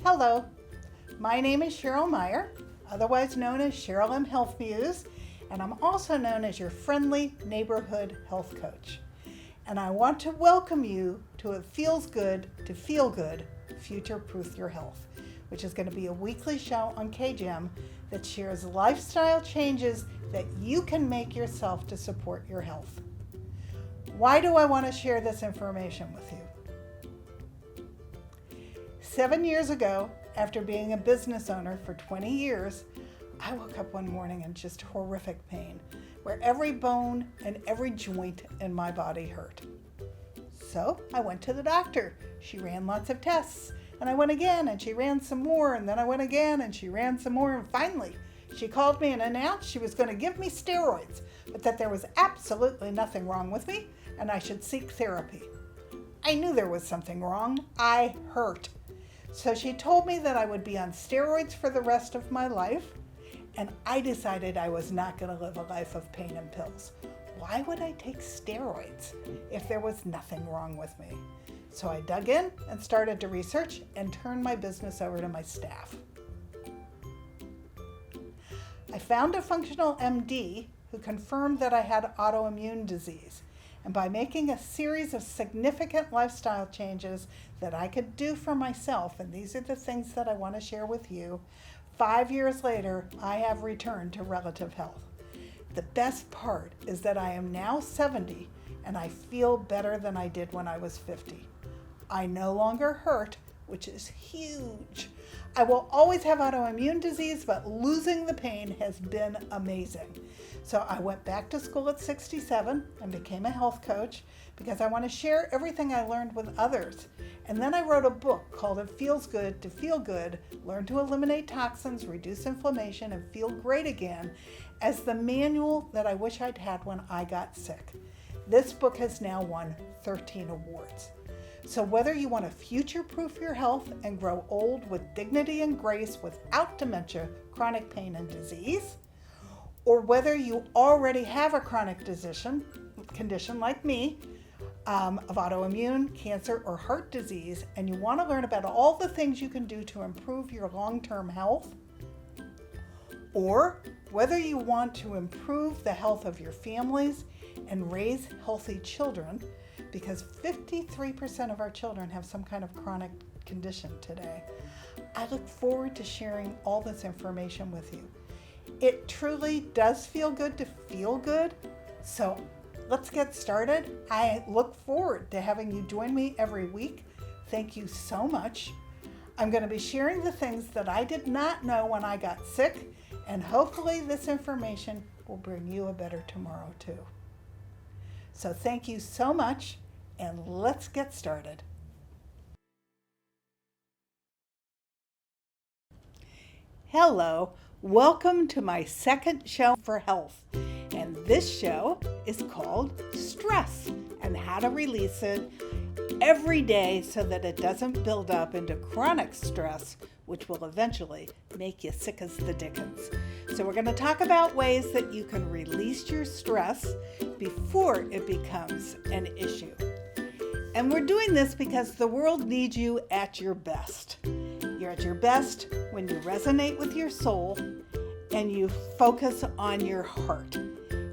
Hello, my name is Cheryl Meyer, otherwise known as Cheryl M. Health Muse, and I'm also known as your friendly neighborhood health coach. And I want to welcome you to It Feels Good to Feel Good, Future Proof Your Health, which is going to be a weekly show on KGM that shares lifestyle changes that you can make yourself to support your health. Why do I want to share this information with you? 7 years ago, after being a business owner for 20 years, I woke up one morning in just horrific pain, where every bone and every joint in my body hurt. So I went to the doctor. She ran lots of tests, and I went again, and she ran some more, and then I went again, and she ran some more, and finally, she called me and announced she was going to give me steroids, but that there was absolutely nothing wrong with me, and I should seek therapy. I knew there was something wrong. I hurt. So she told me that I would be on steroids for the rest of my life, and I decided I was not going to live a life of pain and pills. Why would I take steroids if there was nothing wrong with me? So I dug in and started to research and turn my business over to my staff. I found a functional MD who confirmed that I had autoimmune disease. And by making a series of significant lifestyle changes that I could do for myself, and these are the things that I want to share with you, 5 years later, I have returned to relative health. The best part is that I am now 70 and I feel better than I did when I was 50. I no longer hurt, which is huge. I will always have autoimmune disease, but losing the pain has been amazing. So I went back to school at 67 and became a health coach because I want to share everything I learned with others. And then I wrote a book called It Feels Good to Feel Good, Learn to Eliminate Toxins, Reduce Inflammation, and Feel Great Again as the manual that I wish I'd had when I got sick. This book has now won 13 awards. So whether you want to future-proof your health and grow old with dignity and grace without dementia, chronic pain, and disease, or whether you already have a chronic condition like me, of autoimmune, cancer, or heart disease, and you want to learn about all the things you can do to improve your long-term health, or whether you want to improve the health of your families and raise healthy children, because 53% of our children have some kind of chronic condition today. I look forward to sharing all this information with you. It truly does feel good to feel good, so let's get started. I look forward to having you join me every week. Thank you so much. I'm going to be sharing the things that I did not know when I got sick, and hopefully this information will bring you a better tomorrow too. So thank you so much, and let's get started. Hello, welcome to my second show for health. And this show is called Stress and how to release it every day so that it doesn't build up into chronic stress, which will eventually make you sick as the dickens. So we're going to talk about ways that you can release your stress before it becomes an issue. And we're doing this because the world needs you at your best. You're at your best when you resonate with your soul and you focus on your heart.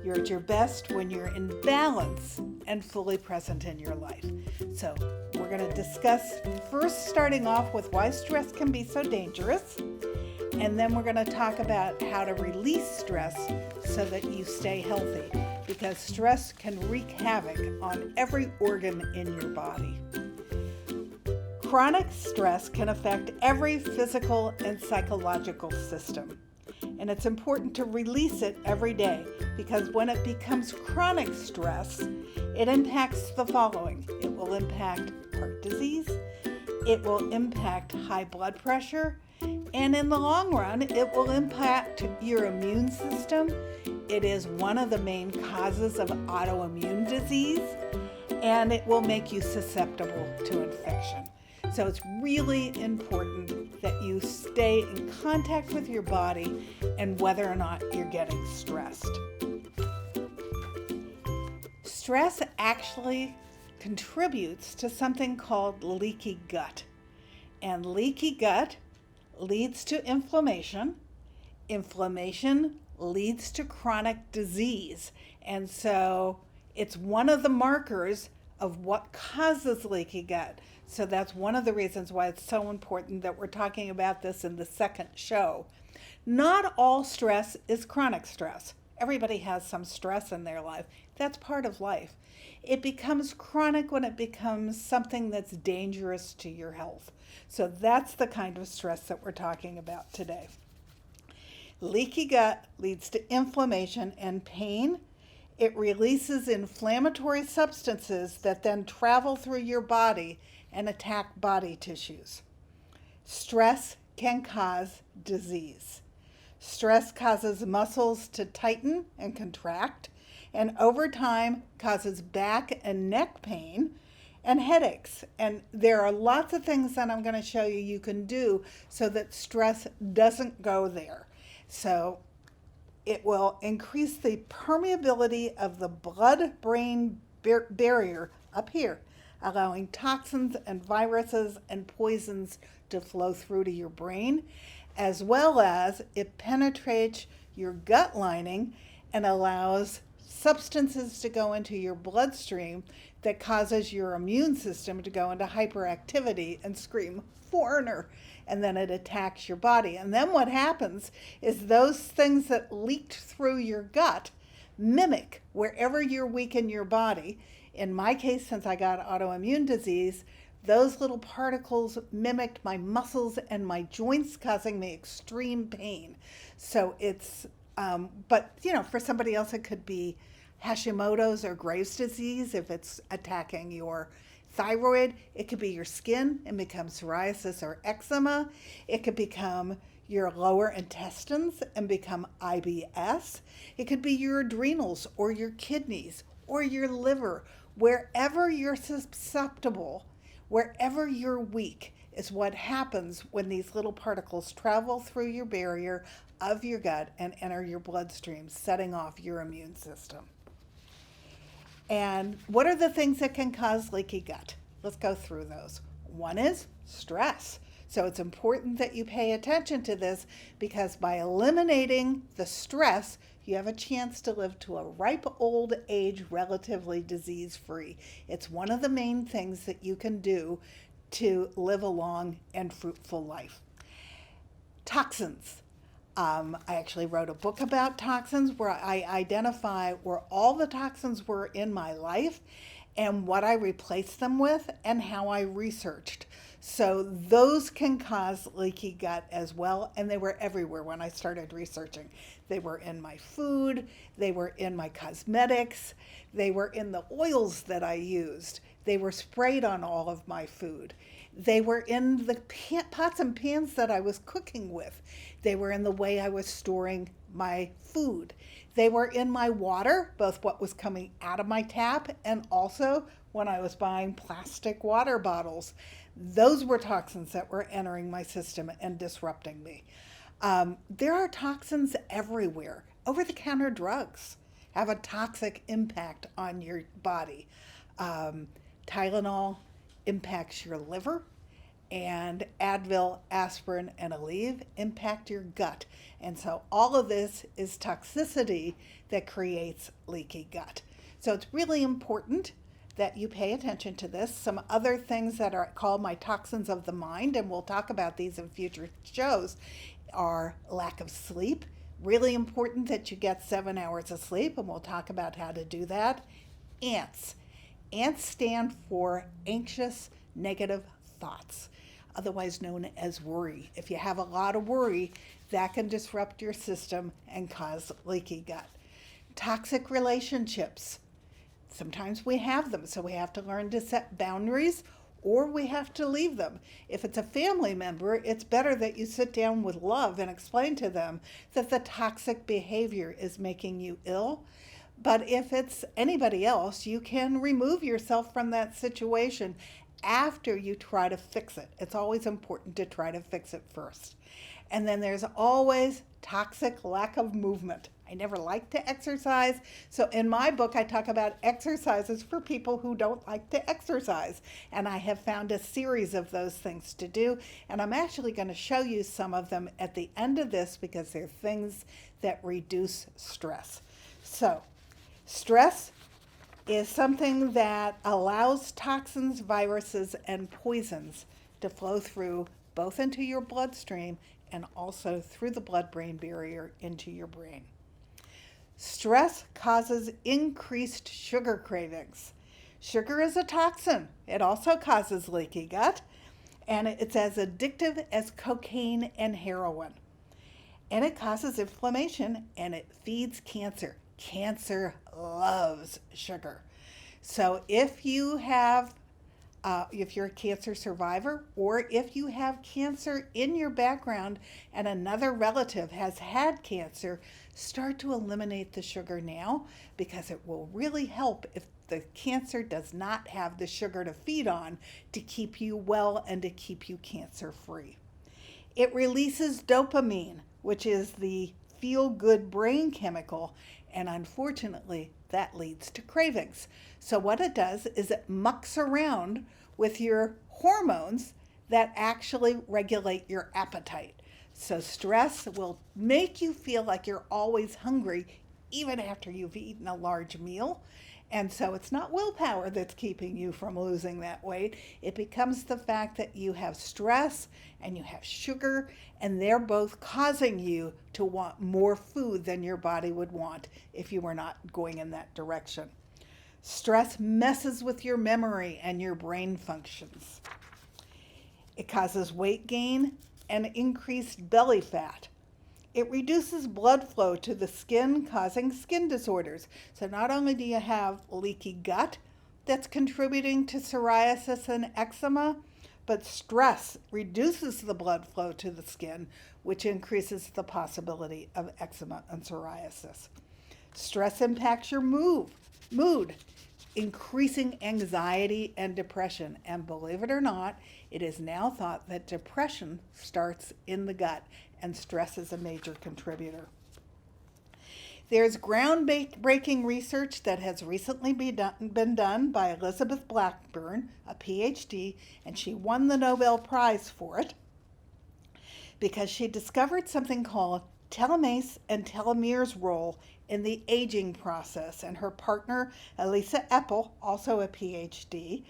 You're at your best when you're in balance and fully present in your life. So we're going to discuss first starting off with why stress can be so dangerous. And then we're going to talk about how to release stress so that you stay healthy, because stress can wreak havoc on every organ in your body. Chronic stress can affect every physical and psychological system. And it's important to release it every day, because when it becomes chronic stress, it impacts the following. It will impact heart disease, it will impact high blood pressure, and in the long run, it will impact your immune system. It is one of the main causes of autoimmune disease, and it will make you susceptible to infection. So it's really important that you stay in contact with your body and whether or not you're getting stressed. Stress actually contributes to something called leaky gut. And leaky gut leads to inflammation. Inflammation leads to chronic disease. And so it's one of the markers of what causes leaky gut. So that's one of the reasons why it's so important that we're talking about this in the second show. Not all stress is chronic stress. Everybody has some stress in their life. That's part of life. It becomes chronic when it becomes something that's dangerous to your health. So that's the kind of stress that we're talking about today. Leaky gut leads to inflammation and pain. It releases inflammatory substances that then travel through your body and attack body tissues. Stress can cause disease. Stress causes muscles to tighten and contract, and over time causes back and neck pain and headaches. And there are lots of things that I'm going to show you can do so that stress doesn't go there. So it will increase the permeability of the blood-brain barrier up here, allowing toxins and viruses and poisons to flow through to your brain, as well as it penetrates your gut lining and allows substances to go into your bloodstream that causes your immune system to go into hyperactivity and scream, foreigner, and then it attacks your body. And then what happens is those things that leaked through your gut mimic wherever you're weak in your body. In my case, since I got autoimmune disease, those little particles mimicked my muscles and my joints, causing me extreme pain. So it's, but for somebody else, it could be Hashimoto's or Graves' disease if it's attacking your thyroid. It could be your skin and become psoriasis or eczema. It could become your lower intestines and become IBS. It could be your adrenals or your kidneys or your liver. Wherever you're susceptible, wherever you're weak, is what happens when these little particles travel through your barrier of your gut and enter your bloodstream, setting off your immune system. And what are the things that can cause leaky gut? Let's go through those. One is stress. So it's important that you pay attention to this, because by eliminating the stress, you have a chance to live to a ripe old age relatively disease-free. It's one of the main things that you can do to live a long and fruitful life. Toxins. I actually wrote a book about toxins where I identify where all the toxins were in my life and what I replaced them with and how I researched. So those can cause leaky gut as well, and they were everywhere when I started researching. They were in my food, they were in my cosmetics, they were in the oils that I used, they were sprayed on all of my food. They were in the pots and pans that I was cooking with. They were in the way I was storing my food. They were in my water, both what was coming out of my tap and also when I was buying plastic water bottles. Those were toxins that were entering my system and disrupting me. There are toxins everywhere. Over-the-counter drugs have a toxic impact on your body. Tylenol impacts your liver, and Advil, aspirin, and Aleve impact your gut. And so all of this is toxicity that creates leaky gut. So it's really important that you pay attention to this. Some other things that are called my toxins of the mind, and we'll talk about these in future shows, are lack of sleep. Really important that you get 7 hours of sleep, and we'll talk about how to do that. Ants. Ants stand for anxious, negative thoughts, otherwise known as worry. If you have a lot of worry, that can disrupt your system and cause leaky gut. Toxic relationships. Sometimes we have them, so we have to learn to set boundaries, or we have to leave them. If it's a family member, it's better that you sit down with love and explain to them that the toxic behavior is making you ill. But if it's anybody else, you can remove yourself from that situation after you try to fix it. It's always important to try to fix it first. And then there's always toxic lack of movement. I never liked to exercise. So in my book, I talk about exercises for people who don't like to exercise. And I have found a series of those things to do. And I'm actually going to show you some of them at the end of this because they're things that reduce stress. So stress is something that allows toxins, viruses, and poisons to flow through both into your bloodstream and also through the blood-brain barrier into your brain. Stress causes increased sugar cravings. Sugar is a toxin. It also causes leaky gut, and it's as addictive as cocaine and heroin. And it causes inflammation, and it feeds cancer. Cancer loves sugar. So if you're a cancer survivor, or if you have cancer in your background and another relative has had cancer, start to eliminate the sugar now because it will really help if the cancer does not have the sugar to feed on to keep you well and to keep you cancer free. It releases dopamine, which is the feel-good brain chemical, and unfortunately, that leads to cravings. So what it does is it mucks around with your hormones that actually regulate your appetite. So stress will make you feel like you're always hungry, even after you've eaten a large meal. And so it's not willpower that's keeping you from losing that weight. It becomes the fact that you have stress and you have sugar, and they're both causing you to want more food than your body would want if you were not going in that direction. Stress messes with your memory and your brain functions. It causes weight gain and increased belly fat. It reduces blood flow to the skin, causing skin disorders. So not only do you have leaky gut that's contributing to psoriasis and eczema, but stress reduces the blood flow to the skin, which increases the possibility of eczema and psoriasis. Stress impacts your mood, increasing anxiety and depression. And believe it or not, it is now thought that depression starts in the gut, and stress is a major contributor. There's groundbreaking research that has recently been done by Elizabeth Blackburn, a PhD, and she won the Nobel Prize for it because she discovered something called telomerase and telomeres role in the aging process. And her partner, Elisa Eppel, also a PhD,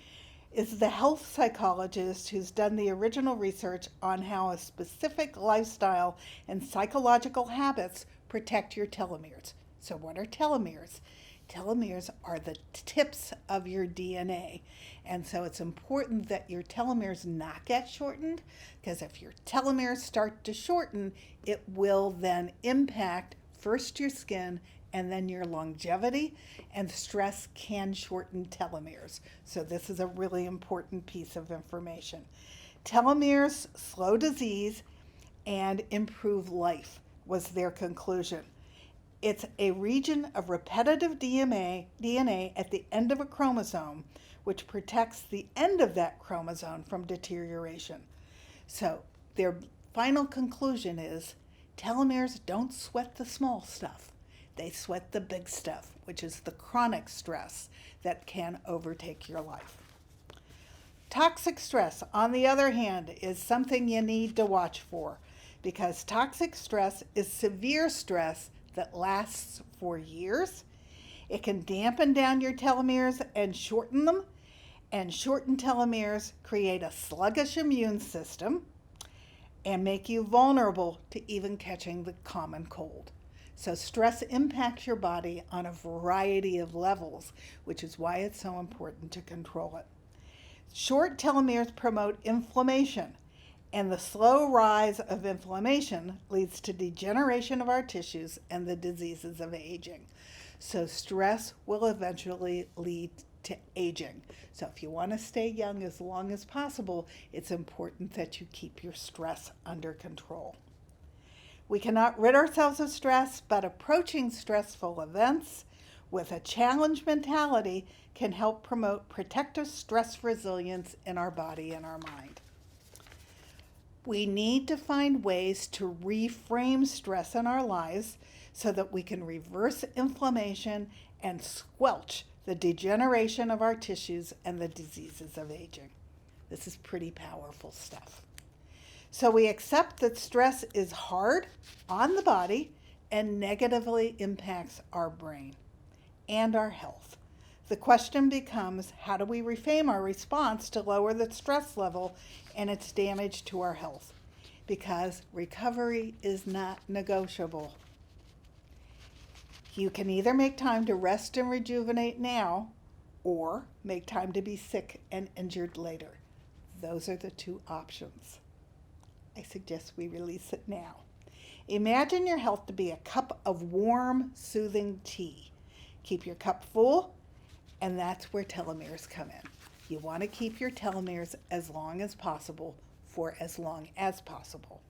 is the health psychologist who's done the original research on how a specific lifestyle and psychological habits protect your telomeres. So what are telomeres? Telomeres are the tips of your DNA. And so it's important that your telomeres not get shortened, because if your telomeres start to shorten, it will then impact first your skin and then your longevity, and stress can shorten telomeres. So this is a really important piece of information. Telomeres slow disease and improve life was their conclusion. It's a region of repetitive DNA at the end of a chromosome, which protects the end of that chromosome from deterioration. So their final conclusion is telomeres don't sweat the small stuff. They sweat the big stuff, which is the chronic stress that can overtake your life. Toxic stress, on the other hand, is something you need to watch for, because toxic stress is severe stress that lasts for years. It can dampen down your telomeres and shorten them, and shortened telomeres create a sluggish immune system and make you vulnerable to even catching the common cold. So stress impacts your body on a variety of levels, which is why it's so important to control it. Short telomeres promote inflammation, and the slow rise of inflammation leads to degeneration of our tissues and the diseases of aging. So stress will eventually lead to aging. So if you want to stay young as long as possible, it's important that you keep your stress under control. We cannot rid ourselves of stress, but approaching stressful events with a challenge mentality can help promote protective stress resilience in our body and our mind. We need to find ways to reframe stress in our lives so that we can reverse inflammation and squelch the degeneration of our tissues and the diseases of aging. This is pretty powerful stuff. So we accept that stress is hard on the body and negatively impacts our brain and our health. The question becomes, how do we reframe our response to lower the stress level and its damage to our health? Because recovery is not negotiable. You can either make time to rest and rejuvenate now, or make time to be sick and injured later. Those are the two options. I suggest we release it now. Imagine your health to be a cup of warm, soothing tea. Keep your cup full, and that's where telomeres come in. You want to keep your telomeres as long as possible for as long as possible.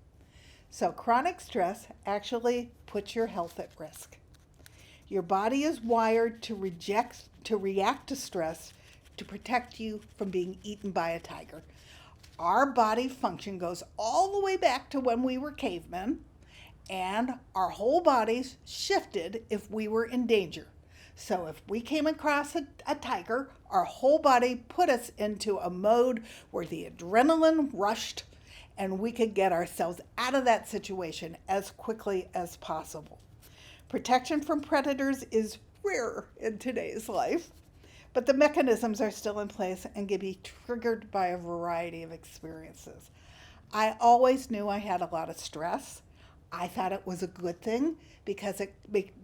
So chronic stress actually puts your health at risk. Your body is wired to react to stress to protect you from being eaten by a tiger. Our body function goes all the way back to when we were cavemen, and our whole bodies shifted if we were in danger. So if we came across a tiger, our whole body put us into a mode where the adrenaline rushed and we could get ourselves out of that situation as quickly as possible. Protection from predators is rare in today's life, but the mechanisms are still in place and can be triggered by a variety of experiences. I always knew I had a lot of stress. I thought it was a good thing because it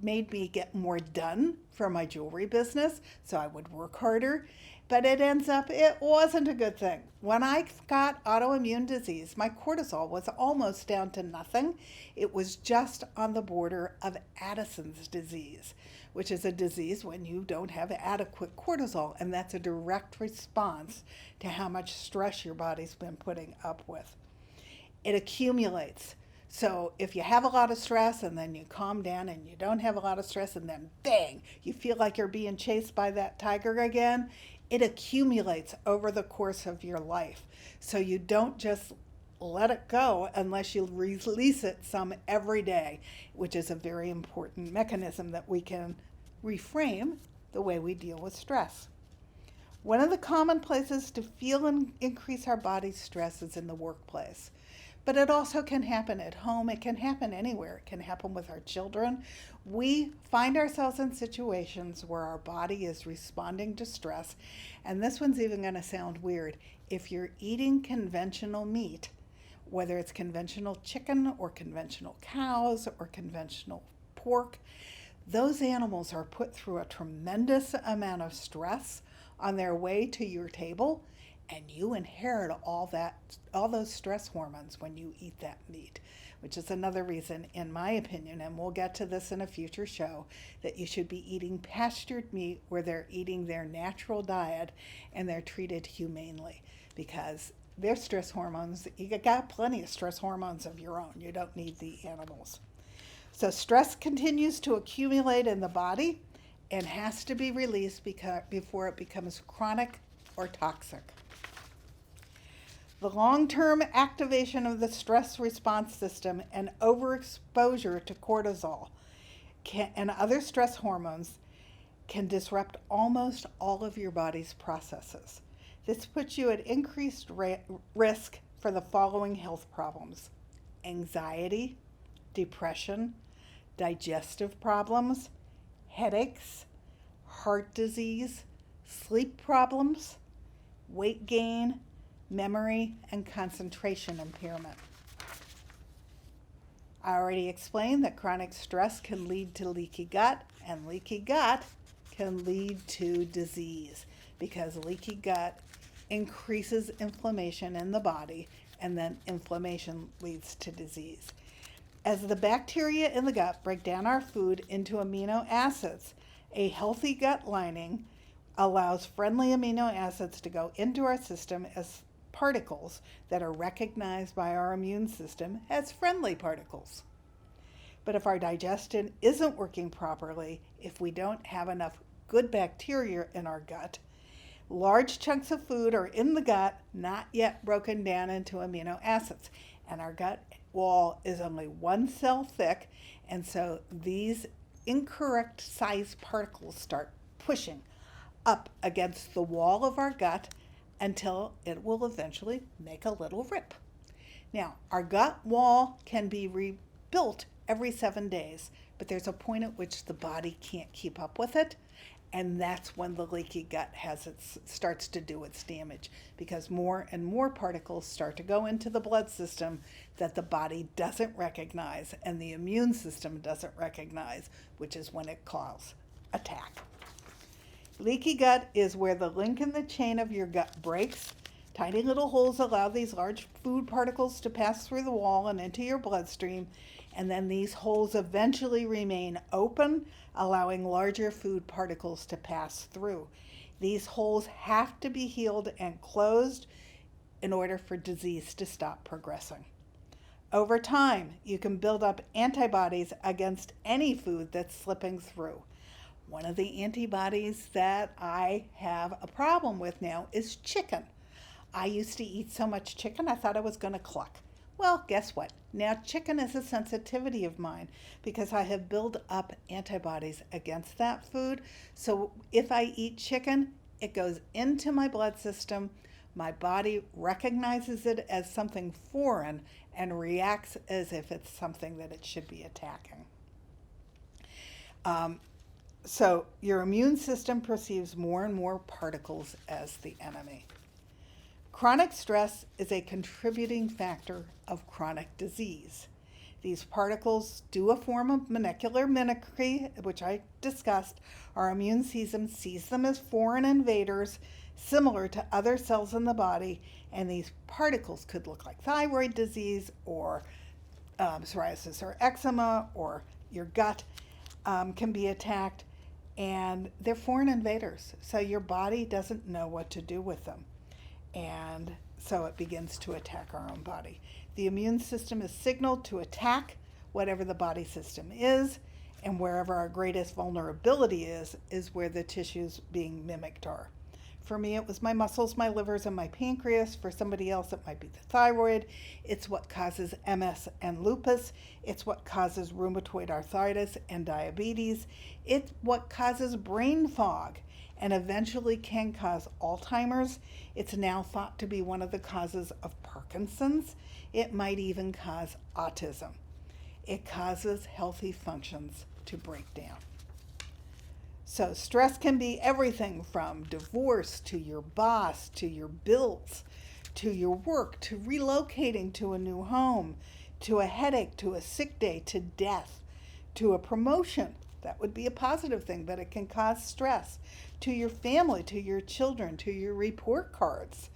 made me get more done for my jewelry business, so I would work harder. But it ends up, it wasn't a good thing. When I got autoimmune disease, my cortisol was almost down to nothing. It was just on the border of Addison's disease, which is a disease when you don't have adequate cortisol, and that's a direct response to how much stress your body's been putting up with. It accumulates. So if you have a lot of stress and then you calm down and you don't have a lot of stress and then bang, you feel like you're being chased by that tiger again, it accumulates over the course of your life. So you don't just let it go unless you release it some every day, which is a very important mechanism that we can reframe the way we deal with stress. One of the common places to feel and increase our body's stress is in the workplace. But it also can happen at home. It can happen anywhere. It can happen with our children. We find ourselves in situations where our body is responding to stress. And this one's even going to sound weird. If you're eating conventional meat, whether it's conventional chicken or conventional cows or conventional pork, those animals are put through a tremendous amount of stress on their way to your table. And you inherit all those stress hormones when you eat that meat, which is another reason, in my opinion, and we'll get to this in a future show, that you should be eating pastured meat where they're eating their natural diet and they're treated humanely, because their stress hormones, you got plenty of stress hormones of your own. You don't need the animals. So stress continues to accumulate in the body and has to be released before it becomes chronic or toxic. The long-term activation of the stress response system and overexposure to cortisol and other stress hormones can disrupt almost all of your body's processes. This puts you at increased risk for the following health problems: anxiety, depression, digestive problems, headaches, heart disease, sleep problems, weight gain, memory, and concentration impairment. I already explained that chronic stress can lead to leaky gut, and leaky gut can lead to disease because leaky gut increases inflammation in the body, and then inflammation leads to disease. As the bacteria in the gut break down our food into amino acids, a healthy gut lining allows friendly amino acids to go into our system as particles that are recognized by our immune system as friendly particles. But if our digestion isn't working properly, if we don't have enough good bacteria in our gut, large chunks of food are in the gut, not yet broken down into amino acids. and our gut wall is only one cell thick, and so these incorrect sized particles start pushing up against the wall of our gut until it will eventually make a little rip. Now, our gut wall can be rebuilt every 7 days, but there's a point at which the body can't keep up with it, and that's when the leaky gut starts to do its damage, because more and more particles start to go into the blood system that the body doesn't recognize and the immune system doesn't recognize, which is when it calls attack. Leaky gut is where the link in the chain of your gut breaks. Tiny little holes allow these large food particles to pass through the wall and into your bloodstream, and then these holes eventually remain open, allowing larger food particles to pass through. These holes have to be healed and closed in order for disease to stop progressing. Over time, you can build up antibodies against any food that's slipping through. One of the antibodies that I have a problem with now is chicken. I used to eat so much chicken, I thought I was going to cluck. Well, guess what? Now chicken is a sensitivity of mine because I have built up antibodies against that food. So if I eat chicken, it goes into my blood system. My body recognizes it as something foreign and reacts as if it's something that it should be attacking. So your immune system perceives more and more particles as the enemy. Chronic stress is a contributing factor of chronic disease. These particles do a form of molecular mimicry, which I discussed. Our immune system sees them as foreign invaders, similar to other cells in the body, and these particles could look like thyroid disease or psoriasis or eczema, or your gut can be attacked, and they're foreign invaders, so your body doesn't know what to do with them. And so it begins to attack our own body. The immune system is signaled to attack whatever the body system is, and wherever our greatest vulnerability is where the tissues being mimicked are. For me, it was my muscles, my livers, and my pancreas. For somebody else, it might be the thyroid. It's what causes MS and lupus. It's what causes rheumatoid arthritis and diabetes. It's what causes brain fog and eventually can cause Alzheimer's. It's now thought to be one of the causes of Parkinson's. It might even cause autism. It causes healthy functions to break down. So stress can be everything from divorce to your boss, to your bills, to your work, to relocating to a new home, to a headache, to a sick day, to death, to a promotion. That would be a positive thing, but it can cause stress. To your family, to your children, to your report cards,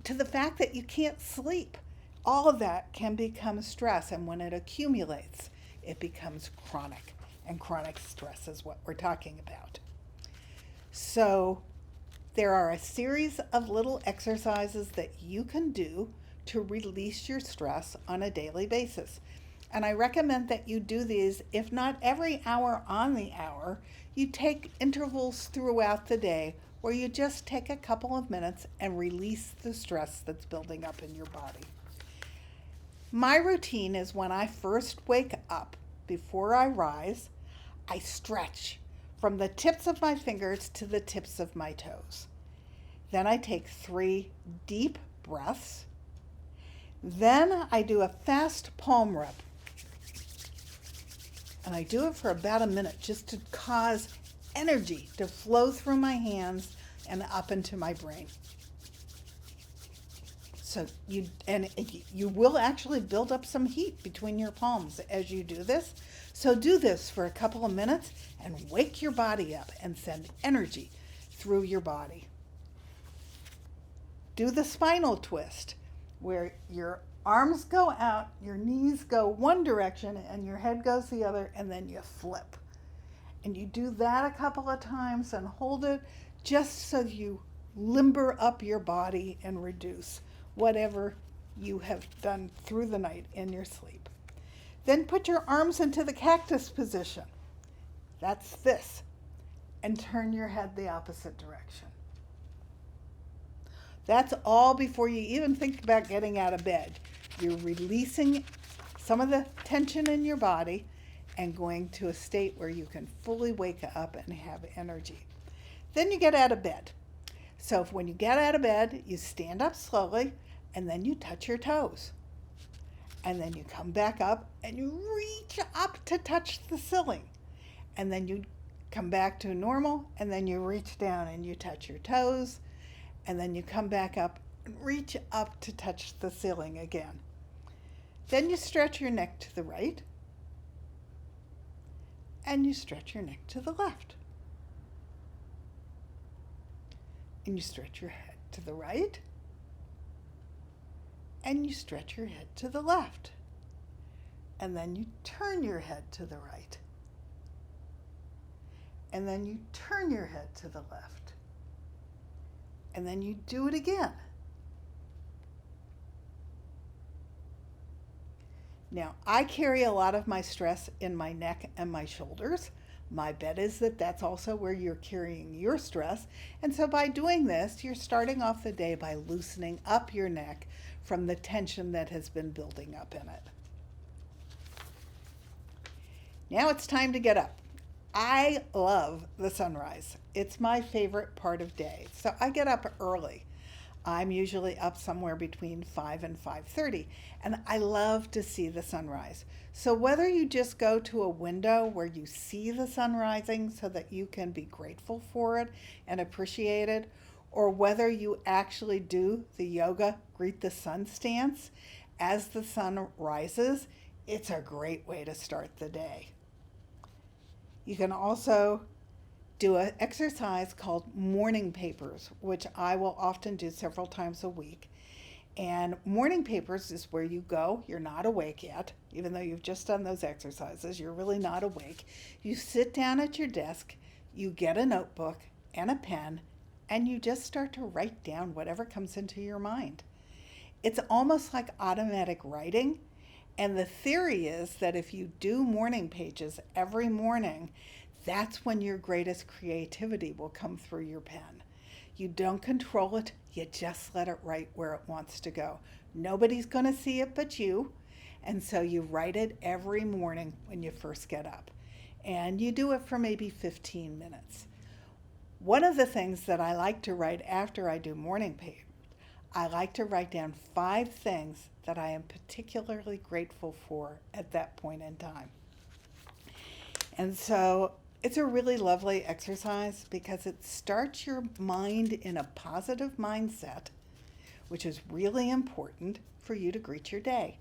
to the fact that you can't sleep. All of that can become stress, and when it accumulates, it becomes chronic. And chronic stress is what we're talking about. So there are a series of little exercises that you can do to release your stress on a daily basis. And I recommend that you do these, if not every hour on the hour, you take intervals throughout the day where you just take a couple of minutes and release the stress that's building up in your body. My routine is when I first wake up, before I rise, I stretch from the tips of my fingers to the tips of my toes. Then I take 3 deep breaths. Then I do a fast palm rub. And I do it for about a minute just to cause energy to flow through my hands and up into my brain. So you will actually build up some heat between your palms as you do this. So do this for a couple of minutes and wake your body up and send energy through your body. Do the spinal twist, where your arms go out, your knees go one direction, and your head goes the other, and then you flip. And you do that a couple of times and hold it just so you limber up your body and reduce whatever you have done through the night in your sleep. Then put your arms into the cactus position. That's this. And turn your head the opposite direction. That's all before you even think about getting out of bed. You're releasing some of the tension in your body and going to a state where you can fully wake up and have energy. Then you get out of bed. So when you get out of bed, you stand up slowly and then you touch your toes. And then you come back up and you reach up to touch the ceiling. And then you come back to normal and then you reach down and you touch your toes. And then you come back up and reach up to touch the ceiling again. Then you stretch your neck to the right. And you stretch your neck to the left. And you stretch your head to the right. And you stretch your head to the left. And then you turn your head to the right. And then you turn your head to the left. And then you do it again. Now, I carry a lot of my stress in my neck and my shoulders. My bet is that that's also where you're carrying your stress. And so by doing this, you're starting off the day by loosening up your neck from the tension that has been building up in it. Now it's time to get up. I love the sunrise. It's my favorite part of day. So I get up early. I'm usually up somewhere between 5 and 5:30, and I love to see the sunrise. So whether you just go to a window where you see the sun rising so that you can be grateful for it and appreciate it, or whether you actually do the yoga greet the sun stance as the sun rises, it's a great way to start the day. You can also do an exercise called morning papers, which I will often do several times a week. And morning papers is where you go, you're not awake yet, even though you've just done those exercises, you're really not awake. You sit down at your desk, you get a notebook and a pen, and you just start to write down whatever comes into your mind. It's almost like automatic writing. And the theory is that if you do morning pages every morning, that's when your greatest creativity will come through your pen. You don't control it, you just let it write where it wants to go. Nobody's going to see it but you, and so you write it every morning when you first get up. And you do it for maybe 15 minutes. One of the things that I like to write after I do morning papers, I like to write down 5 things that I am particularly grateful for at that point in time. And so it's a really lovely exercise because it starts your mind in a positive mindset, which is really important for you to greet your day.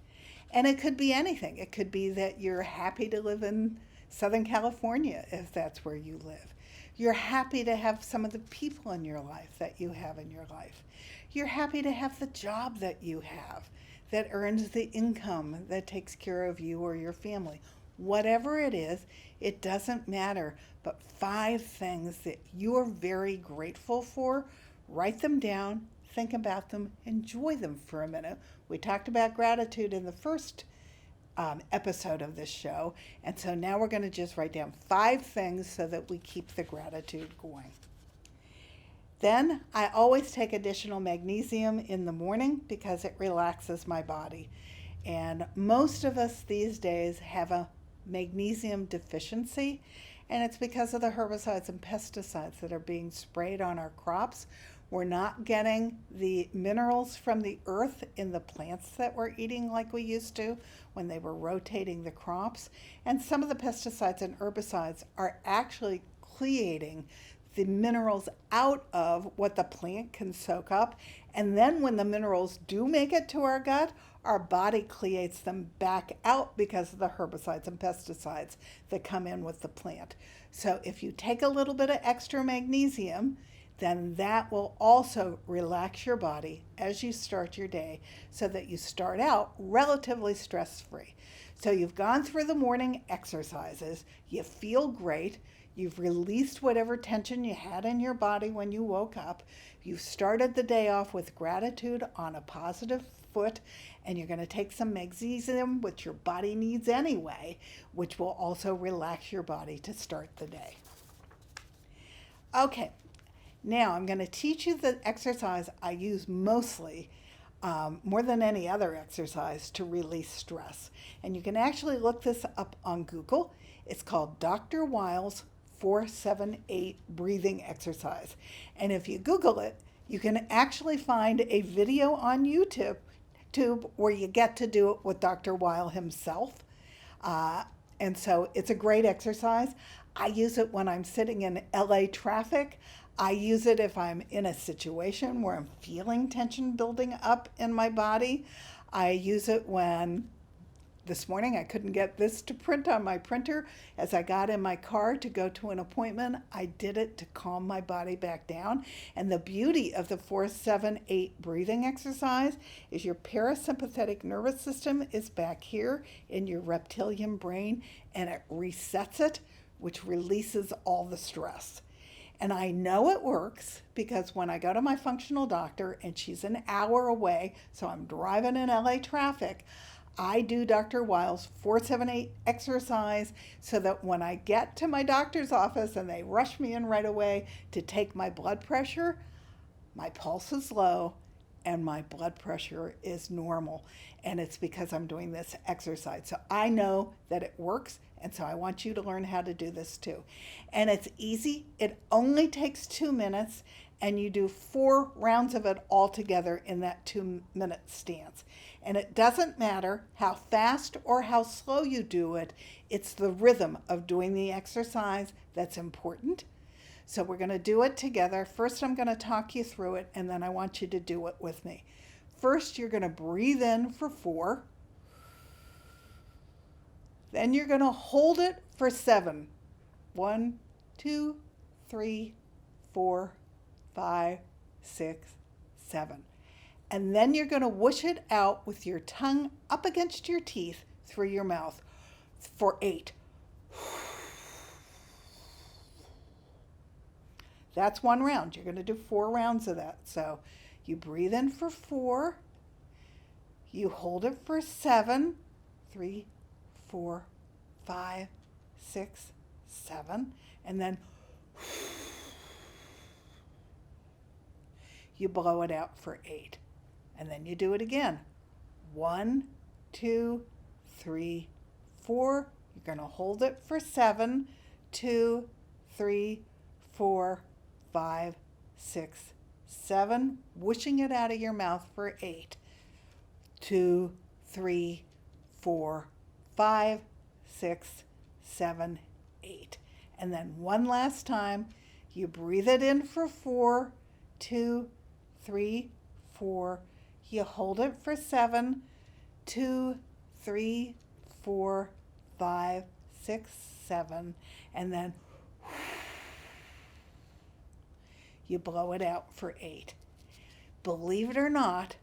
And it could be anything. It could be that you're happy to live in Southern California if that's where you live. You're happy to have some of the people in your life that you have in your life. You're happy to have the job that you have that earns the income that takes care of you or your family. Whatever it is, it doesn't matter, but 5 things that you're very grateful for, write them down, think about them, enjoy them for a minute. We talked about gratitude in the first episode of this show, and so now we're going to just write down 5 things so that we keep the gratitude going. Then I always take additional magnesium in the morning because it relaxes my body. And most of us these days have a magnesium deficiency, and it's because of the herbicides and pesticides that are being sprayed on our crops. We're not getting the minerals from the earth in the plants that we're eating like we used to when they were rotating the crops. And some of the pesticides and herbicides are actually cleating the minerals out of what the plant can soak up. And then when the minerals do make it to our gut, our body cleates them back out because of the herbicides and pesticides that come in with the plant. So if you take a little bit of extra magnesium, then that will also relax your body as you start your day so that you start out relatively stress-free. So you've gone through the morning exercises, you feel great, you've released whatever tension you had in your body when you woke up, you've started the day off with gratitude on a positive foot, and you're going to take some magnesium, which your body needs anyway, which will also relax your body to start the day. Okay, now I'm going to teach you the exercise I use mostly more than any other exercise to release stress. And you can actually look this up on Google. It's called Dr. Weil's 478 breathing exercise. And if you Google it, you can actually find a video on YouTube where you get to do it with Dr. Weil himself. And so it's a great exercise. I use it when I'm sitting in LA traffic. I use it if I'm in a situation where I'm feeling tension building up in my body. I use it when this morning I couldn't get this to print on my printer. As I got in my car to go to an appointment, I did it to calm my body back down. And the beauty of the 478 breathing exercise is your parasympathetic nervous system is back here in your reptilian brain, and it resets it, which releases all the stress. And I know it works because when I go to my functional doctor and she's an hour away, so I'm driving in LA traffic, I do Dr. Weil's 478 exercise so that when I get to my doctor's office and they rush me in right away to take my blood pressure, my pulse is low and my blood pressure is normal. And it's because I'm doing this exercise. So I know that it works. And so I want you to learn how to do this too. And it's easy. It only takes 2 minutes, and you do 4 rounds of it all together in that 2-minute stance. And it doesn't matter how fast or how slow you do it. It's the rhythm of doing the exercise that's important. So we're going to do it together. First, I'm going to talk you through it, and then I want you to do it with me. First, you're going to breathe in for 4. Then you're going to hold it for 7. 1, 2, 3, 4, 5, 6, 7. And then you're going to whoosh it out with your tongue up against your teeth through your mouth for 8. That's 1 round. You're going to do 4 rounds of that. So you breathe in for 4. You hold it for 7. 3, 4, 5, 6, 7. And then you blow it out for 8. And then you do it again. 1, 2, 3, 4. You're going to hold it for 7. 2, 3, 4, 5, 6, 7. Whooshing it out of your mouth for 8. 2, 3, 4, 5, 6, 7, 8. And then one last time, you breathe it in for 4. 2, 3, 4. You hold it for 7. 2, 3, 4, 5, 6, 7. And then you blow it out for 8. Believe it or not,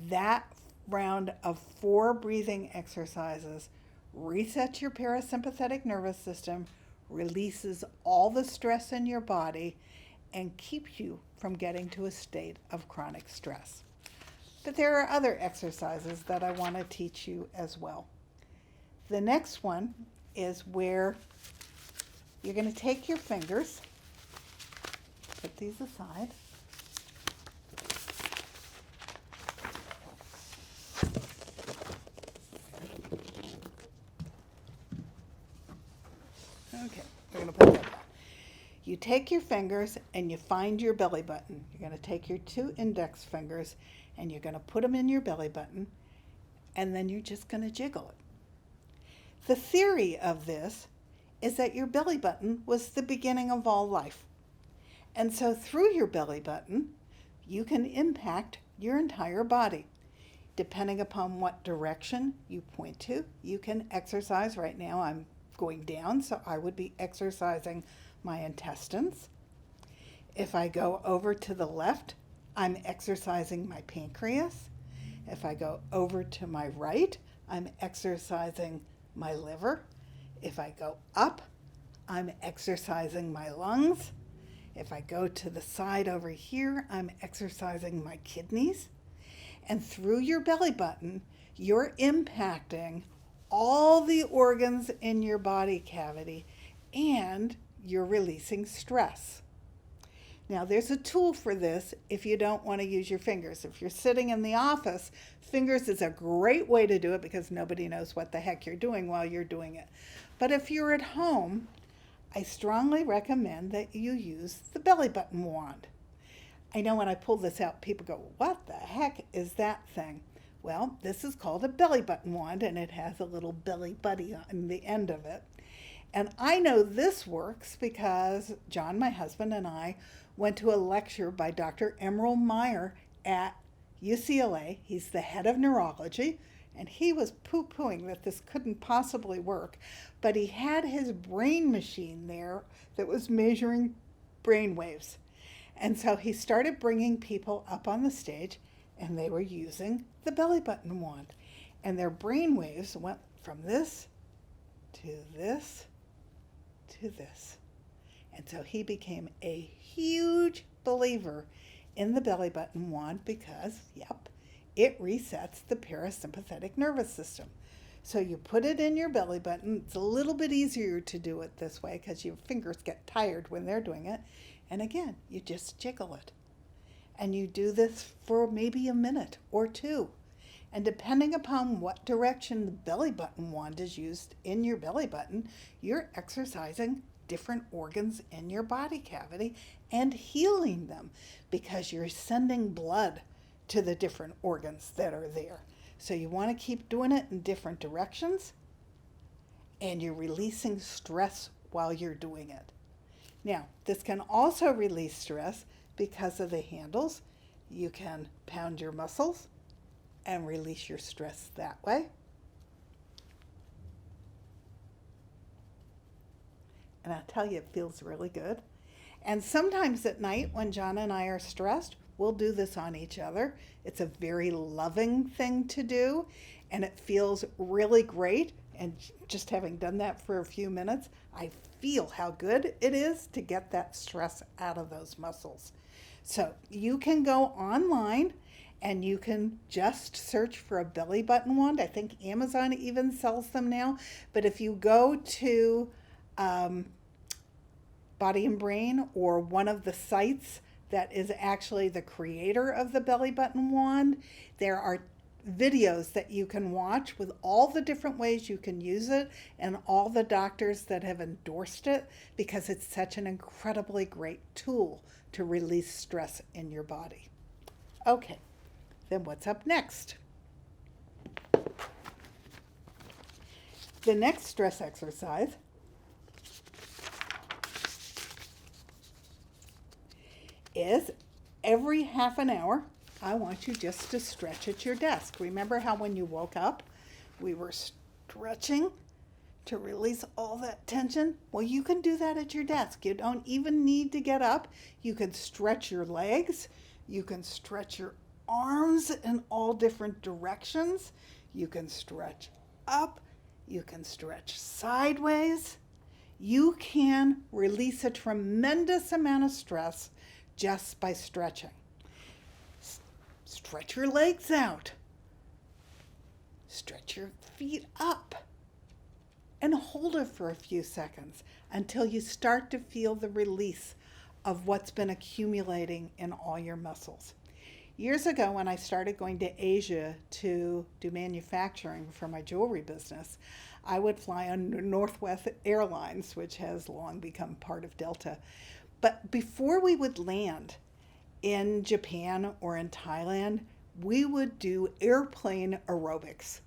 that round of 4 breathing exercises resets your parasympathetic nervous system, releases all the stress in your body, and keeps you from getting to a state of chronic stress. But there are other exercises that I want to teach you as well. The next one is where you're going to take your fingers, put these aside, okay, we're going to put that back. You take your fingers and you find your belly button. You're going to take your 2 index fingers and you're going to put them in your belly button, and then you're just going to jiggle it. The theory of this is that your belly button was the beginning of all life. And so through your belly button, you can impact your entire body. Depending upon what direction you point to, you can exercise. Right now I'm going down, so I would be exercising my intestines. If I go over to the left, I'm exercising my pancreas. If I go over to my right, I'm exercising my liver. If I go up, I'm exercising my lungs. If I go to the side over here, I'm exercising my kidneys. And through your belly button, you're impacting all the organs in your body cavity, and you're releasing stress. Now, there's a tool for this if you don't want to use your fingers. If you're sitting in the office, fingers is a great way to do it because nobody knows what the heck you're doing while you're doing it. But if you're at home, I strongly recommend that you use the belly button wand. I know when I pull this out, people go, what the heck is that thing? Well, this is called a belly button wand, and it has a little belly buddy on the end of it. And I know this works because John, my husband, and I went to a lecture by Dr. Emerald Meyer at UCLA. He's the head of neurology, and he was poo-pooing that this couldn't possibly work. But he had his brain machine there that was measuring brain waves. And so he started bringing people up on the stage, and they were using the belly button wand. And their brain waves went from this to this to this. And so he became a huge believer in the belly button wand because, yep, it resets the parasympathetic nervous system. So you put it in your belly button. It's a little bit easier to do it this way because your fingers get tired when they're doing it. And again, you just jiggle it. And you do this for maybe a minute or two. And depending upon what direction the belly button wand is used in your belly button, you're exercising different organs in your body cavity and healing them because you're sending blood to the different organs that are there. So you want to keep doing it in different directions, and you're releasing stress while you're doing it. Now, this can also release stress because of the handles. You can pound your muscles and release your stress that way. And I tell you, it feels really good. And sometimes at night when John and I are stressed, we'll do this on each other. It's a very loving thing to do, and it feels really great. And just having done that for a few minutes, I feel how good it is to get that stress out of those muscles. So you can go online and you can just search for a belly button wand. I think Amazon even sells them now. But if you go to Body and Brain or one of the sites that is actually the creator of the belly button wand, there are videos that you can watch with all the different ways you can use it and all the doctors that have endorsed it because it's such an incredibly great tool to release stress in your body. Okay, then what's up next? The next stress exercise is every half an hour, I want you just to stretch at your desk. Remember how when you woke up, we were stretching to release all that tension? Well, you can do that at your desk. You don't even need to get up. You can stretch your legs. You can stretch your arms in all different directions. You can stretch up. You can stretch sideways. You can release a tremendous amount of stress just by stretching. Stretch your legs out. Stretch your feet up. And hold it for a few seconds until you start to feel the release of what's been accumulating in all your muscles. Years ago, when I started going to Asia to do manufacturing for my jewelry business, I would fly on Northwest Airlines, which has long become part of Delta. But before we would land in Japan or in Thailand, we would do airplane aerobics.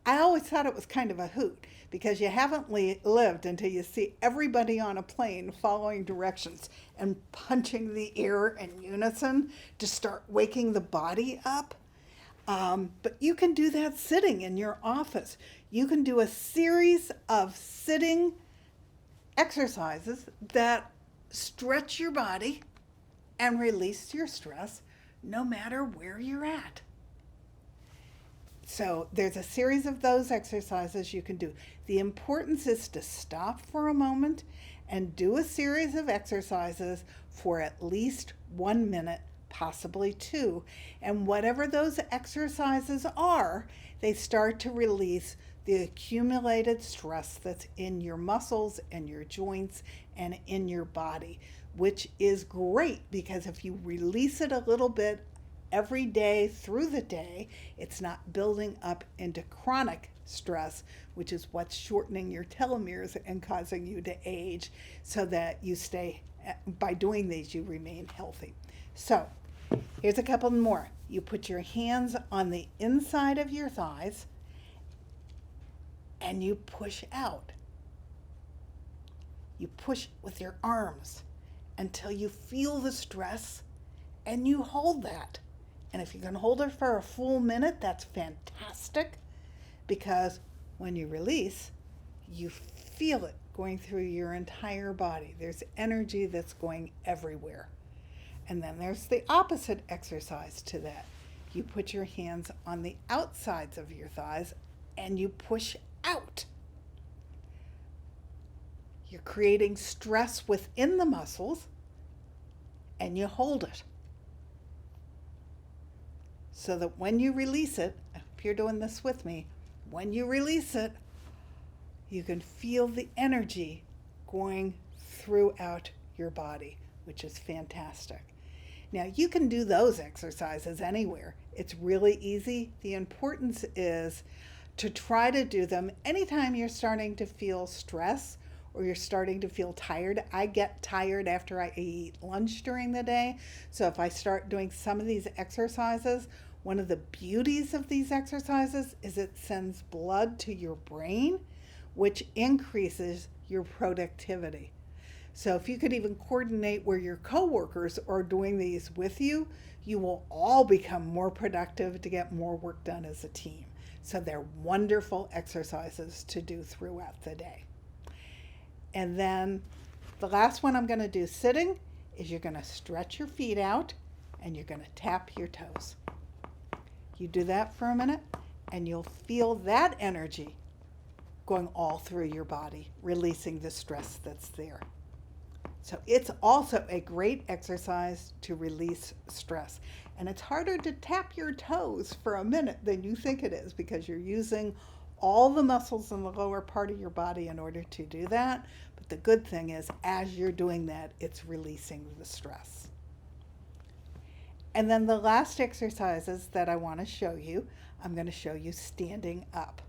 I always thought it was kind of a hoot because you haven't lived until you see everybody on a plane following directions and punching the air in unison to start waking the body up. But you can do that sitting in your office. You can do a series of sitting exercises that stretch your body and release your stress no matter where you're at. So there's a series of those exercises you can do. The importance is to stop for a moment and do a series of exercises for at least 1 minute, possibly 2. And whatever those exercises are, they start to release the accumulated stress that's in your muscles and your joints and in your body, which is great because if you release it a little bit every day through the day, it's not building up into chronic stress, which is what's shortening your telomeres and causing you to age, so that you stay, by doing these, you remain healthy. So here's a couple more. You put your hands on the inside of your thighs and you push out. You push with your arms until you feel the stress and you hold that. And if you can hold it for a full minute, that's fantastic, because when you release, you feel it going through your entire body. There's energy that's going everywhere. And then there's the opposite exercise to that. You put your hands on the outsides of your thighs and you push out. You're creating stress within the muscles and you hold it. So that when you release it, if you're doing this with me, when you release it, you can feel the energy going throughout your body, which is fantastic. Now, you can do those exercises anywhere. It's really easy. The importance is to try to do them anytime you're starting to feel stress or you're starting to feel tired. I get tired after I eat lunch during the day. So if I start doing some of these exercises, one of the beauties of these exercises is it sends blood to your brain, which increases your productivity. So if you could even coordinate where your coworkers are doing these with you, you will all become more productive to get more work done as a team. So they're wonderful exercises to do throughout the day. And then the last one I'm going to do sitting is you're going to stretch your feet out and you're going to tap your toes. You do that for a minute and you'll feel that energy going all through your body, releasing the stress that's there. So it's also a great exercise to release stress. And it's harder to tap your toes for a minute than you think it is, because you're using all the muscles in the lower part of your body in order to do that. But the good thing is, as you're doing that, it's releasing the stress. And then the last exercises that I want to show you, I'm going to show you standing up.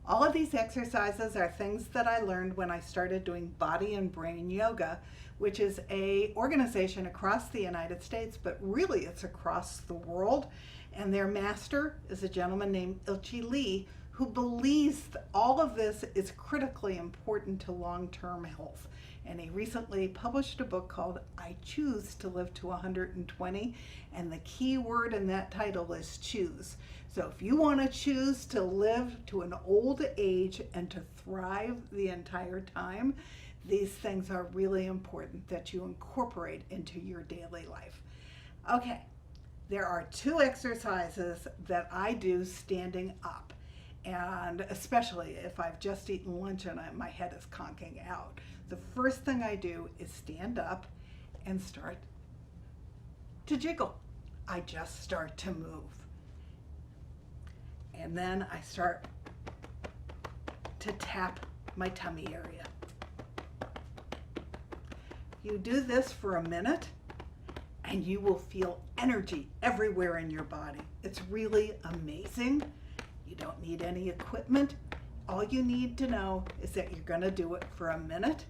All of these exercises are things that I learned when I started doing body and brain yoga, which is an organization across the United States, but really it's across the world. And their master is a gentleman named Ilchi Lee, who believes that all of this is critically important to long-term health. And he recently published a book called I Choose to Live to 120, and the key word in that title is choose. So if you want to choose to live to an old age and to thrive the entire time, these things are really important that you incorporate into your daily life. Okay, there are 2 exercises that I do standing up, and especially if I've just eaten lunch and my head is conking out. The first thing I do is stand up and start to jiggle. I just start to move. And then I start to tap my tummy area. You do this for a minute and you will feel energy everywhere in your body. It's really amazing. You don't need any equipment. All you need to know is that you're going to do it for a minute,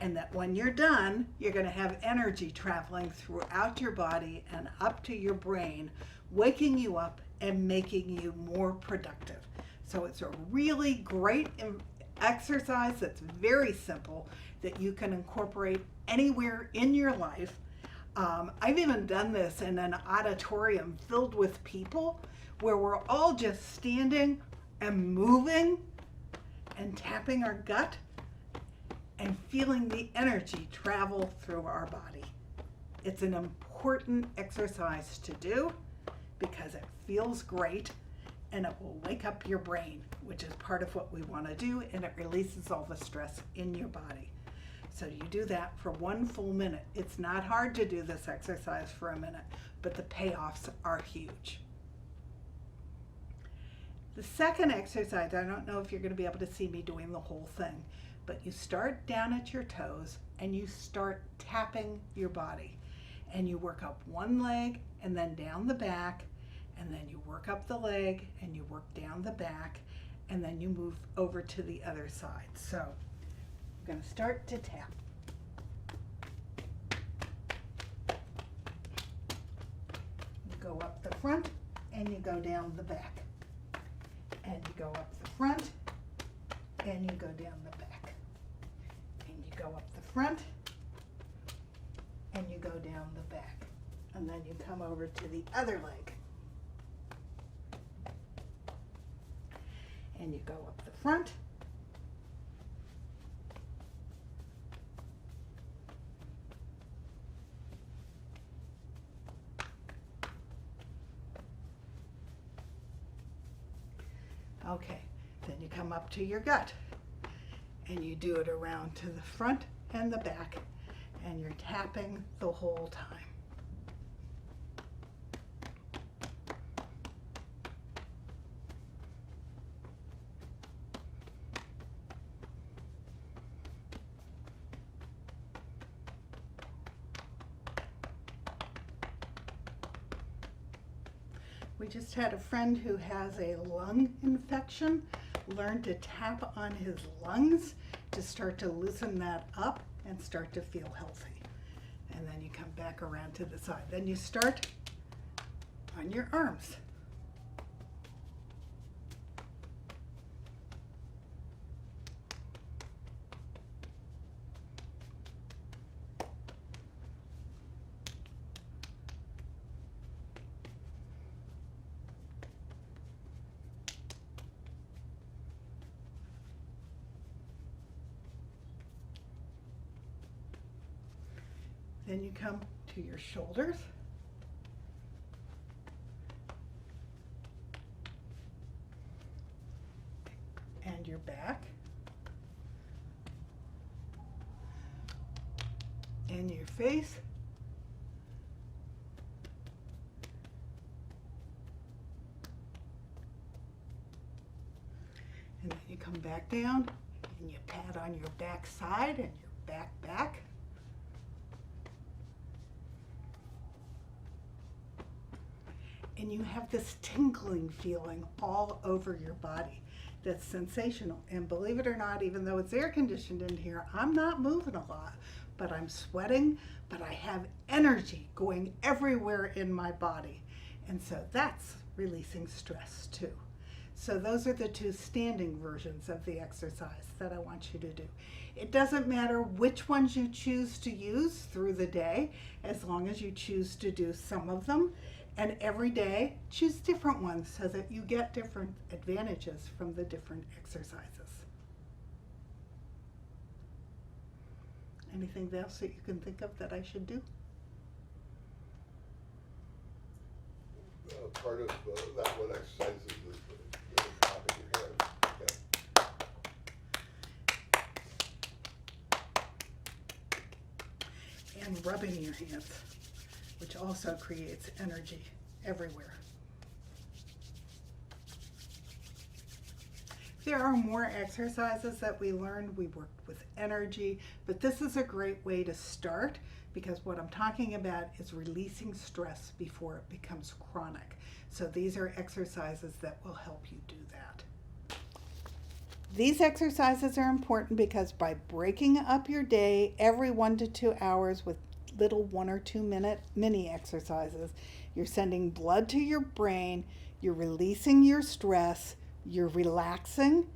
and that when you're done, you're going to have energy traveling throughout your body and up to your brain, waking you up and making you more productive. So it's a really great exercise that's very simple that you can incorporate anywhere in your life. I've even done this in an auditorium filled with people where we're all just standing and moving and tapping our gut and feeling the energy travel through our body. It's an important exercise to do because it feels great and it will wake up your brain, which is part of what we want to do, and it releases all the stress in your body. So you do that for 1 full minute. It's not hard to do this exercise for a minute, but the payoffs are huge. The second exercise, I don't know if you're going to be able to see me doing the whole thing, but you start down at your toes and you start tapping your body. And you work up one leg and then down the back, and then you work up the leg and you work down the back, and then you move over to the other side. So I'm going to start to tap. You go up the front and you go down the back. And you go up the front and you go down the back. And you go up the front and you go down the back. And then you come over to the other leg. And you go up the front. Okay, then you come up to your gut. And you do it around to the front and the back. And you're tapping the whole time. We just had a friend who has a lung infection learn to tap on his lungs to start to loosen that up and start to feel healthy. And then you come back around to the side. Then you start on your arms. Then you come to your shoulders. And your back. And your face. And then you come back down and you pat on your back side and your back. And you have this tingling feeling all over your body that's sensational. And believe it or not, even though it's air conditioned in here, I'm not moving a lot, but I'm sweating, but I have energy going everywhere in my body. And so that's releasing stress too. So those are the two standing versions of the exercise that I want you to do. It doesn't matter which ones you choose to use through the day, as long as you choose to do some of them. And every day, choose different ones so that you get different advantages from the different exercises. Anything else that you can think of that I should do? Part of that one exercise is the tapping your hands. Yeah. And rubbing your hands, which also creates energy everywhere. There are more exercises that we learned. We worked with energy, but this is a great way to start because what I'm talking about is releasing stress before it becomes chronic. So these are exercises that will help you do that. These exercises are important because by breaking up your day every 1 to 2 hours with little 1 or 2 minute mini exercises, you're sending blood to your brain, you're releasing your stress, you're relaxing,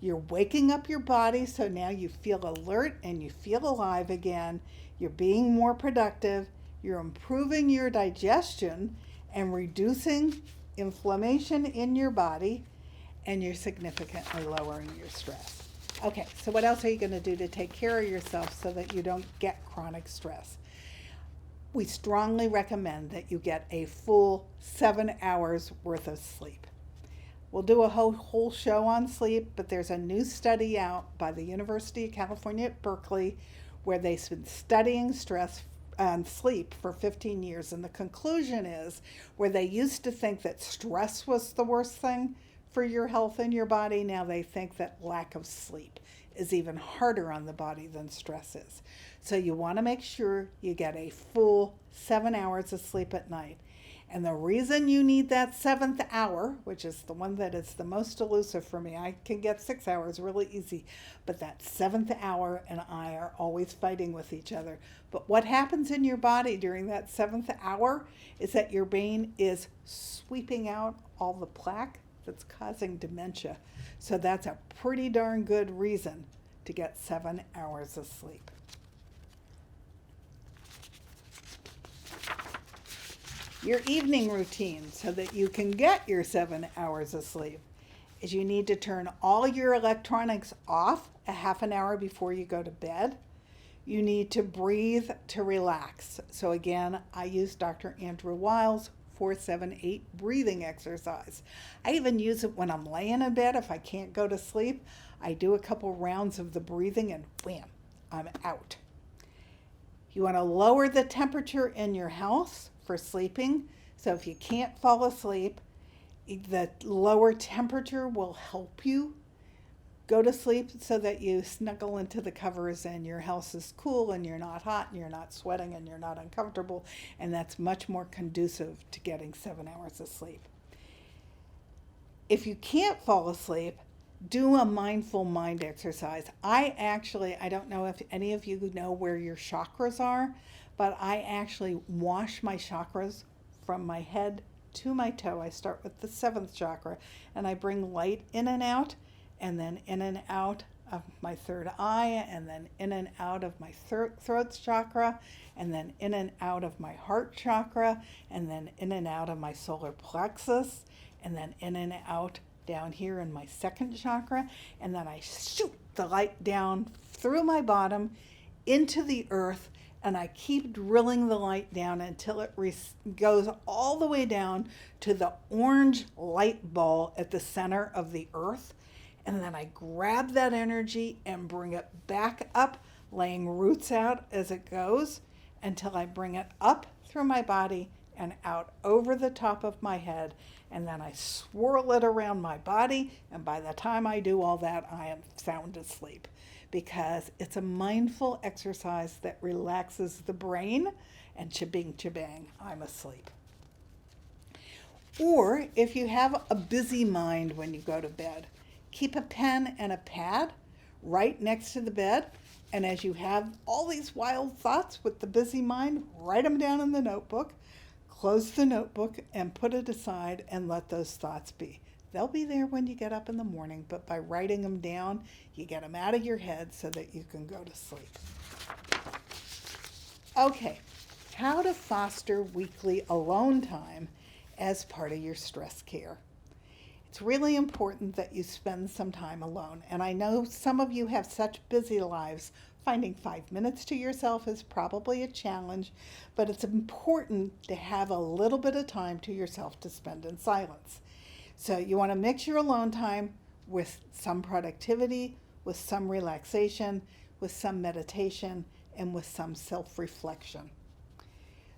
you're waking up your body so now you feel alert and you feel alive again, you're being more productive, you're improving your digestion and reducing inflammation in your body, and you're significantly lowering your stress. Okay, so what else are you going to do to take care of yourself so that you don't get chronic stress? We strongly recommend that you get a full 7 hours worth of sleep. We'll do a whole show on sleep, but there's a new study out by the University of California at Berkeley where they've been studying stress and sleep for 15 years. And the conclusion is where they used to think that stress was the worst thing, for your health and your body, now they think that lack of sleep is even harder on the body than stress is. So you want to make sure you get a full 7 hours of sleep at night. And the reason you need that 7th hour, which is the one that is the most elusive for me, I can get 6 hours really easy, but that 7th hour and I are always fighting with each other. But what happens in your body during that 7th hour is that your brain is sweeping out all the plaque that's causing dementia. So that's a pretty darn good reason to get 7 hours of sleep. Your evening routine, so that you can get your 7 hours of sleep, is you need to turn all your electronics off a half an hour before you go to bed. You need to breathe to relax. So again, I use Dr. Andrew Weil's 4-7-8 breathing exercise. I even use it when I'm laying in bed. If I can't go to sleep, I do a couple rounds of the breathing and wham, I'm out. You want to lower the temperature in your house for sleeping. So if you can't fall asleep, the lower temperature will help you go to sleep so that you snuggle into the covers and your house is cool and you're not hot and you're not sweating and you're not uncomfortable. And that's much more conducive to getting 7 hours of sleep. If you can't fall asleep, do a mindful mind exercise. I don't know if any of you know where your chakras are, but I actually wash my chakras from my head to my toe. I start with the 7th chakra and I bring light in and out, and then in and out of my third eye, and then in and out of my throat chakra, and then in and out of my heart chakra, and then in and out of my solar plexus, and then in and out down here in my 2nd chakra, and then I shoot the light down through my bottom into the earth, and I keep drilling the light down until it goes all the way down to the orange light ball at the center of the earth. And then I grab that energy and bring it back up, laying roots out as it goes until I bring it up through my body and out over the top of my head. And then I swirl it around my body. And by the time I do all that, I am sound asleep, because it's a mindful exercise that relaxes the brain, and cha-bing, cha-bang, I'm asleep. Or if you have a busy mind when you go to bed, keep a pen and a pad right next to the bed. And as you have all these wild thoughts with the busy mind, write them down in the notebook, close the notebook and put it aside and let those thoughts be. They'll be there when you get up in the morning, but by writing them down, you get them out of your head so that you can go to sleep. Okay, how to foster weekly alone time as part of your stress care. It's really important that you spend some time alone. And I know some of you have such busy lives, finding 5 minutes to yourself is probably a challenge, but it's important to have a little bit of time to yourself to spend in silence. So you want to mix your alone time with some productivity, with some relaxation, with some meditation, and with some self-reflection.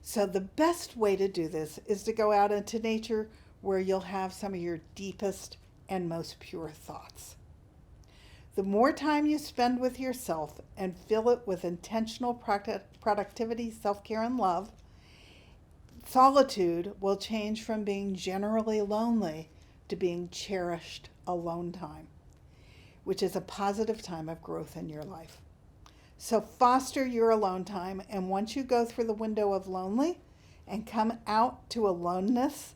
So the best way to do this is to go out into nature, where you'll have some of your deepest and most pure thoughts. The more time you spend with yourself and fill it with intentional productivity, self-care, and love, solitude will change from being generally lonely to being cherished alone time, which is a positive time of growth in your life. So foster your alone time, and once you go through the window of lonely and come out to aloneness,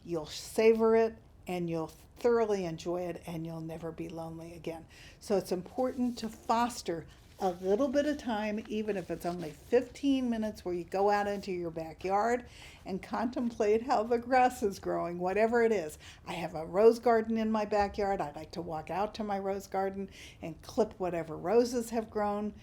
you'll savor it and you'll thoroughly enjoy it, and you'll never be lonely again. So it's important to foster a little bit of time, even if it's only 15 minutes, where you go out into your backyard and contemplate how the grass is growing, whatever it is. I have a rose garden in my backyard. I like to walk out to my rose garden and clip whatever roses have grown.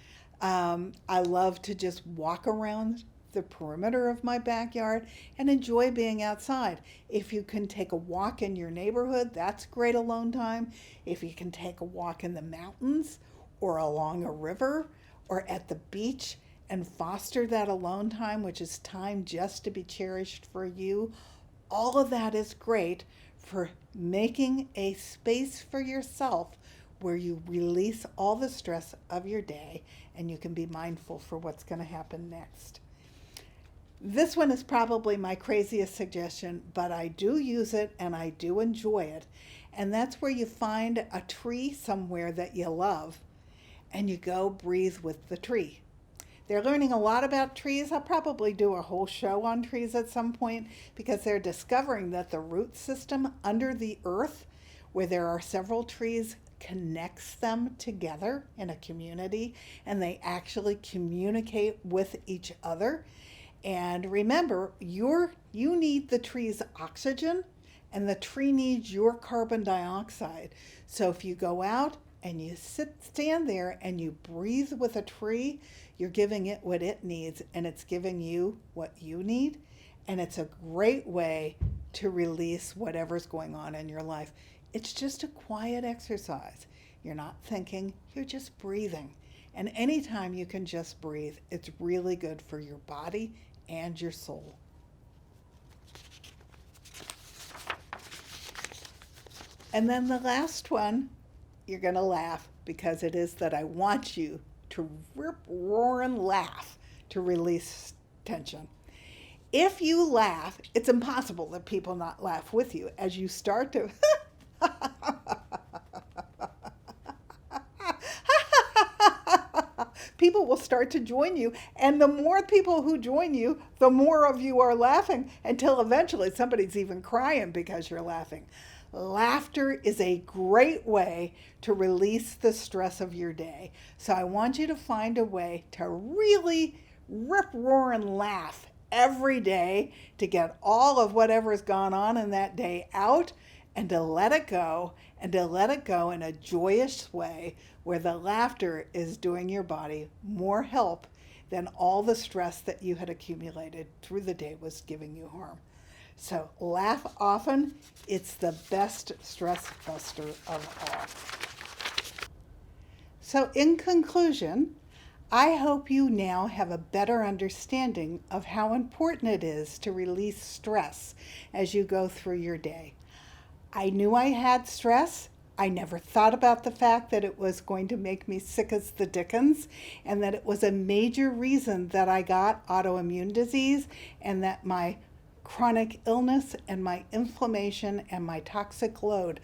I love to just walk around the perimeter of my backyard and enjoy being outside. If you can take a walk in your neighborhood, that's great alone time. If you can take a walk in the mountains or along a river or at the beach and foster that alone time, which is time just to be cherished for you, all of that is great for making a space for yourself where you release all the stress of your day and you can be mindful for what's going to happen next. This one is probably my craziest suggestion, but I do use it and I do enjoy it. And that's where you find a tree somewhere that you love and you go breathe with the tree. They're learning a lot about trees. I'll probably do a whole show on trees at some point because they're discovering that the root system under the earth, where there are several trees, connects them together in a community, and they actually communicate with each other. And remember, you need the tree's oxygen and the tree needs your carbon dioxide. So if you go out and you stand there and you breathe with a tree, you're giving it what it needs and it's giving you what you need. And it's a great way to release whatever's going on in your life. It's just a quiet exercise. You're not thinking, you're just breathing. And anytime you can just breathe, it's really good for your body and your soul. And then the last one, you're going to laugh because it is that I want you to rip, roar, and laugh to release tension. If you laugh, it's impossible that people not laugh with you as you start to people will start to join you, and the more people who join you, the more of you are laughing until eventually somebody's even crying because you're laughing. Laughter is a great way to release the stress of your day. So I want you to find a way to really rip, roar, and laugh every day to get all of whatever's gone on in that day out and to let it go, and to let it go in a joyous way where the laughter is doing your body more help than all the stress that you had accumulated through the day was giving you harm. So laugh often. It's the best stress buster of all. So in conclusion, I hope you now have a better understanding of how important it is to release stress as you go through your day. I knew I had stress. I never thought about the fact that it was going to make me sick as the dickens and that it was a major reason that I got autoimmune disease and that my chronic illness and my inflammation and my toxic load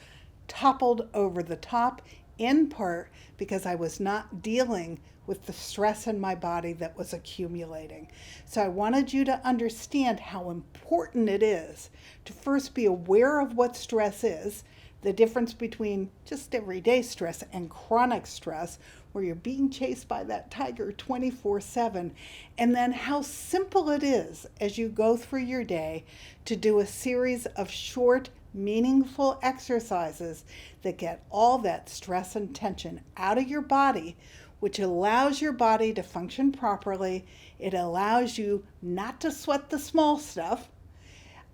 toppled over the top, in part because I was not dealing with the stress in my body that was accumulating. So I wanted you to understand how important it is to first be aware of what stress is, the difference between just everyday stress and chronic stress, where you're being chased by that tiger 24/7, and then how simple it is as you go through your day to do a series of short, meaningful exercises that get all that stress and tension out of your body, which allows your body to function properly. It allows you not to sweat the small stuff,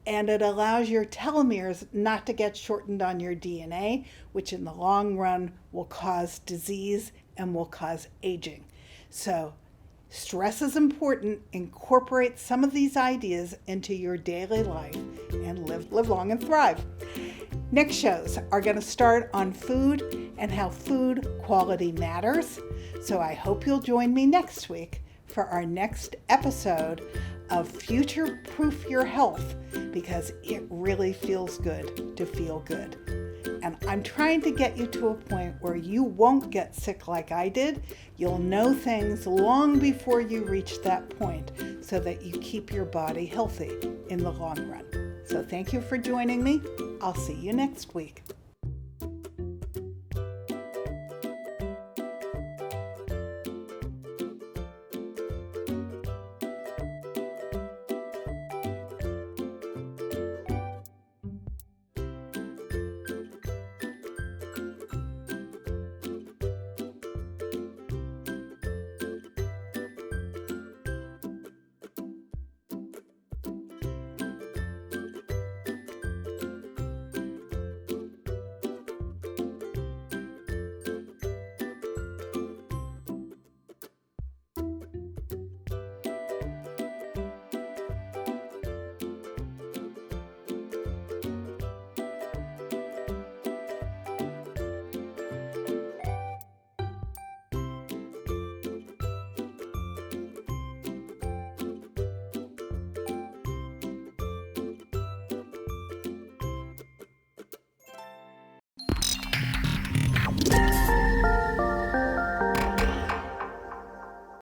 and it allows your telomeres not to get shortened on your DNA, which in the long run will cause disease and will cause aging. So stress is important. Incorporate some of these ideas into your daily life and live long and thrive. Next shows are going to start on food and how food quality matters. So I hope you'll join me next week for our next episode of Future Proof Your Health, because it really feels good to feel good. And I'm trying to get you to a point where you won't get sick like I did. You'll know things long before you reach that point so that you keep your body healthy in the long run. So thank you for joining me. I'll see you next week.